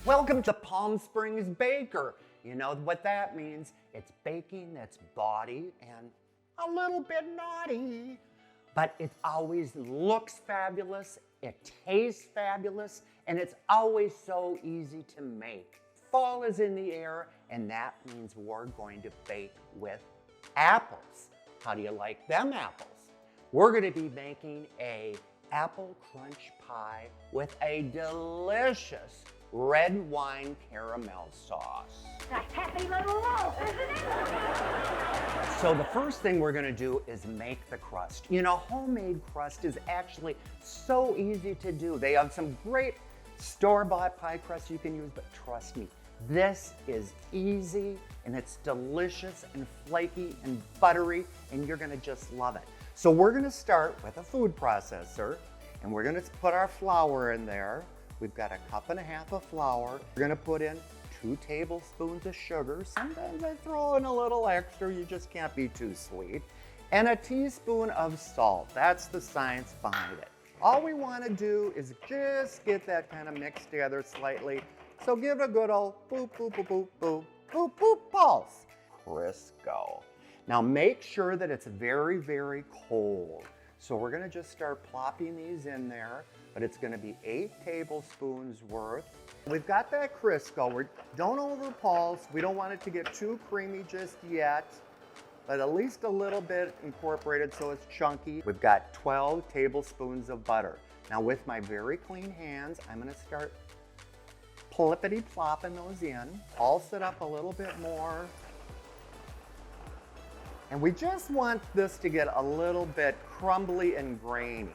Welcome to Palm Springs Baker. You know what that means? It's baking that's bawdy and a little bit naughty. But it always looks fabulous, it tastes fabulous, and it's always so easy to make. Fall is in the air, and that means we're going to bake with apples. How do you like them apples? We're going to be making a apple crunch pie with a delicious red wine caramel sauce. A happy little loaf, isn't it? So the first thing we're gonna do is make the crust. You know, homemade crust is actually so easy to do. They have some great store-bought pie crust you can use, but trust me, this is easy and it's delicious and flaky and buttery, and you're gonna just love it. So we're gonna start with a food processor, and we're gonna put our flour in there. We've got 1.5 cups of flour. We're gonna put in 2 tablespoons of sugar. Sometimes I throw in a little extra, you just can't be too sweet. And a teaspoon of salt. That's the science behind it. All we wanna do is just get that kind of mixed together slightly. So give it a good old boop, boop, boop, boop, boop, boop, boop, pulse. Crisco. Now make sure that it's very, very cold. So we're gonna just start plopping these in there, but it's gonna be 8 tablespoons worth. We've got that Crisco. Don't overpulse. We don't want it to get too creamy just yet, but at least a little bit incorporated so it's chunky. We've got 12 tablespoons of butter. Now with my very clean hands, I'm gonna start plippity-plopping those in. Pulse it up a little bit more. And we just want this to get a little bit crumbly and grainy.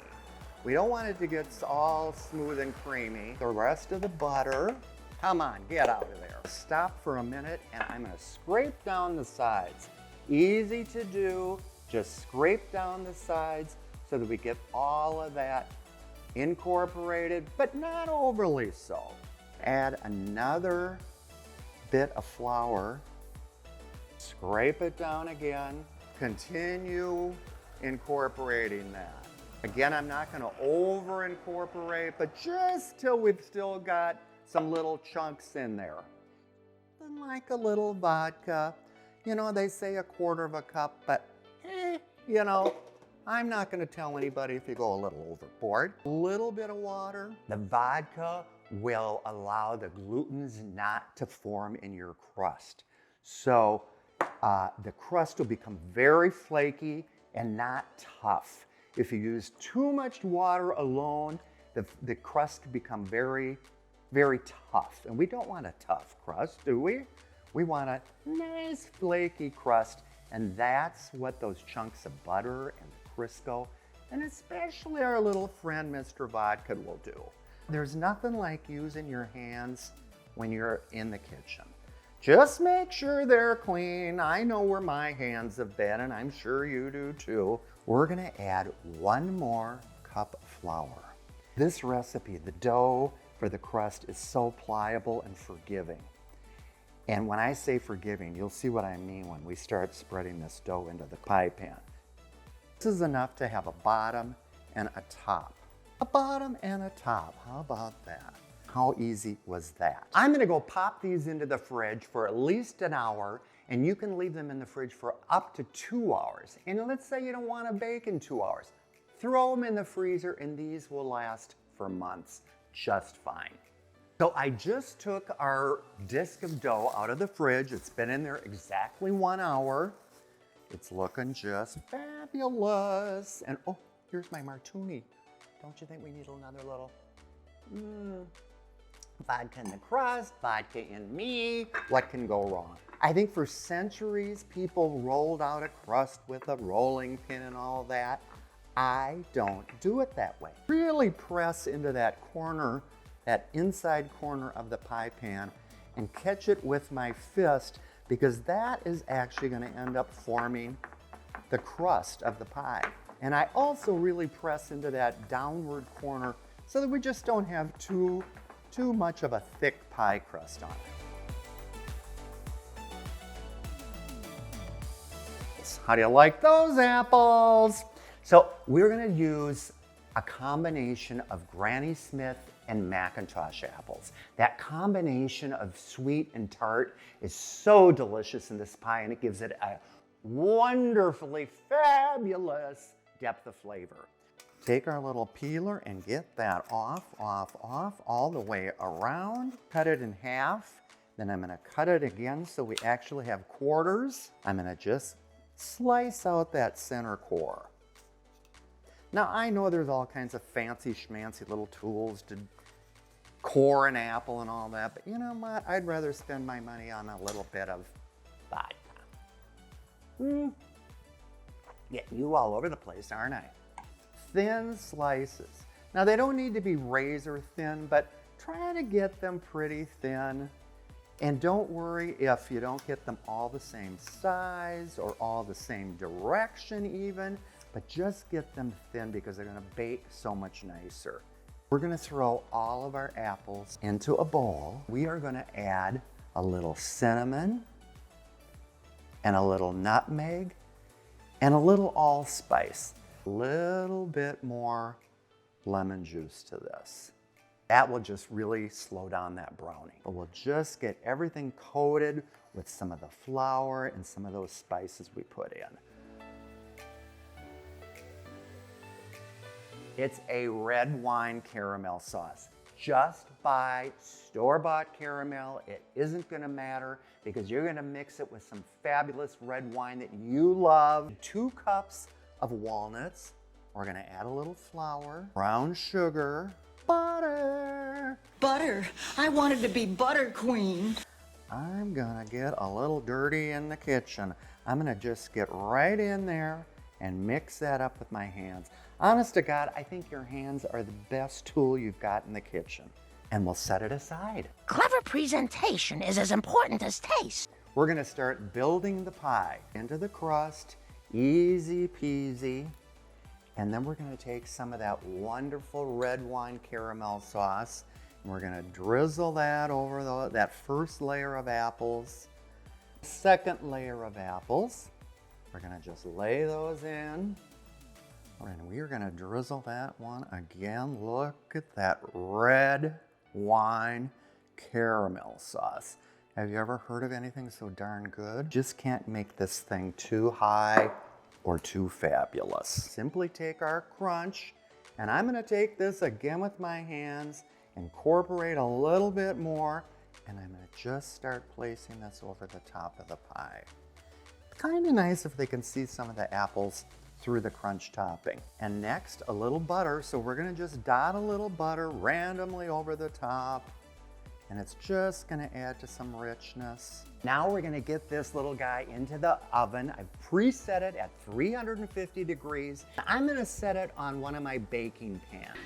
We don't want it to get all smooth and creamy. The rest of the butter, come on, get out of there. Stop for a minute, and I'm gonna scrape down the sides. Easy to do, just scrape down the sides so that we get all of that incorporated, but not overly so. Add another bit of flour. Scrape it down again. Continue incorporating that. Again, I'm not gonna over incorporate, but just till we've still got some little chunks in there. And like a little vodka. You know, they say 1/4 cup, but you know, I'm not gonna tell anybody if you go a little overboard. A little bit of water. The vodka will allow the glutens not to form in your crust. So the crust will become very flaky and not tough. If you use too much water alone, the crust can become very, very tough. And we don't want a tough crust, do we? We want a nice flaky crust, and that's what those chunks of butter and Crisco, and especially our little friend Mr. Vodka will do. There's nothing like using your hands when you're in the kitchen. Just make sure they're clean. I know where my hands have been, and I'm sure you do too. We're gonna add 1 more cup of flour. This recipe, the dough for the crust, is so pliable and forgiving. And when I say forgiving, you'll see what I mean when we start spreading this dough into the pie pan. This is enough to have a bottom and a top. A bottom and a top, how about that? How easy was that? I'm gonna go pop these into the fridge for at least an hour, and you can leave them in the fridge for up to 2 hours. And let's say you don't wanna bake in 2 hours. Throw them in the freezer, and these will last for months just fine. So I just took our disc of dough out of the fridge. It's been in there exactly 1 hour. It's looking just fabulous. And oh, here's my martini. Don't you think we need another little vodka in the crust, vodka in me? What can go wrong? I think for centuries, people rolled out a crust with a rolling pin and all that. I don't do it that way. Really press into that corner, that inside corner of the pie pan, and catch it with my fist, because that is actually gonna end up forming the crust of the pie. And I also really press into that downward corner so that we just don't have too much of a thick pie crust on it. How do you like those apples? So we're gonna use a combination of Granny Smith and Macintosh apples. That combination of sweet and tart is so delicious in this pie, and it gives it a wonderfully fabulous depth of flavor. Take our little peeler and get that off, all the way around. Cut it in half. Then I'm gonna cut it again so we actually have quarters. I'm gonna just slice out that center core. Now I know there's all kinds of fancy schmancy little tools to core an apple and all that, but you know what? I'd rather spend my money on a little bit of vodka. Getting you all over the place, aren't I? Thin slices. Now they don't need to be razor thin, but try to get them pretty thin. And don't worry if you don't get them all the same size or all the same direction even, but just get them thin because they're gonna bake so much nicer. We're gonna throw all of our apples into a bowl. We are gonna add a little cinnamon and a little nutmeg and a little allspice. A little bit more lemon juice to this. That will just really slow down that browning. But we'll just get everything coated with some of the flour and some of those spices we put in. It's a red wine caramel sauce. Just buy store-bought caramel. It isn't gonna matter because you're gonna mix it with some fabulous red wine that you love. 2 cups of walnuts. We're gonna add a little flour, brown sugar, butter. Butter? I wanted to be butter queen. I'm gonna get a little dirty in the kitchen. I'm gonna just get right in there and mix that up with my hands. Honest to God, I think your hands are the best tool you've got in the kitchen. And we'll set it aside. Clever presentation is as important as taste. We're gonna start building the pie into the crust, easy peasy. And then we're gonna take some of that wonderful red wine caramel sauce and we're gonna drizzle that over that first layer of apples. Second layer of apples. We're gonna just lay those in. And we are gonna drizzle that one again. Look at that red wine caramel sauce. Have you ever heard of anything so darn good? Just can't make this thing too high or too fabulous. Simply take our crunch, and I'm gonna take this again with my hands, incorporate a little bit more, and I'm gonna just start placing this over the top of the pie. Kind of nice if they can see some of the apples through the crunch topping. And next, a little butter. So we're gonna just dot a little butter randomly over the top, and it's just gonna add to some richness. Now we're gonna get this little guy into the oven. I've preset it at 350 degrees. I'm gonna set it on one of my baking pans.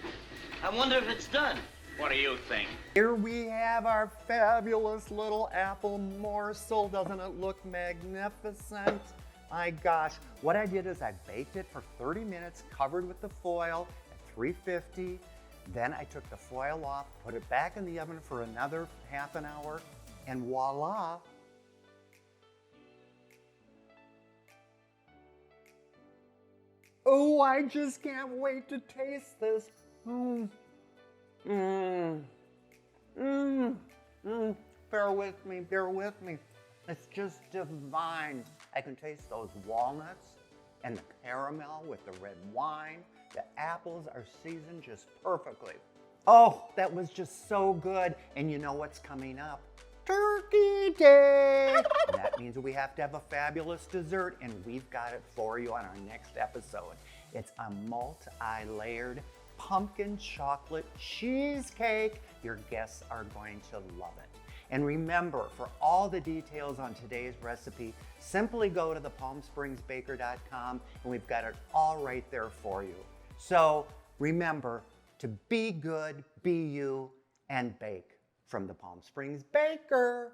I wonder if it's done. What do you think? Here we have our fabulous little apple morsel. Doesn't it look magnificent? My gosh, what I did is I baked it for 30 minutes, covered with the foil at 350. Then I took the foil off, put it back in the oven for another half an hour, and voila. Oh, I just can't wait to taste this. Bear with me, bear with me. It's just divine. I can taste those walnuts and the caramel with the red wine. The apples are seasoned just perfectly. Oh, that was just so good. And you know what's coming up? Turkey Day! And that means we have to have a fabulous dessert, and we've got it for you on our next episode. It's a multi-layered pumpkin chocolate cheesecake. Your guests are going to love it. And remember, for all the details on today's recipe, simply go to thepalmspringsbaker.com and we've got it all right there for you. So remember to be good, be you, and bake from the Palm Springs Baker.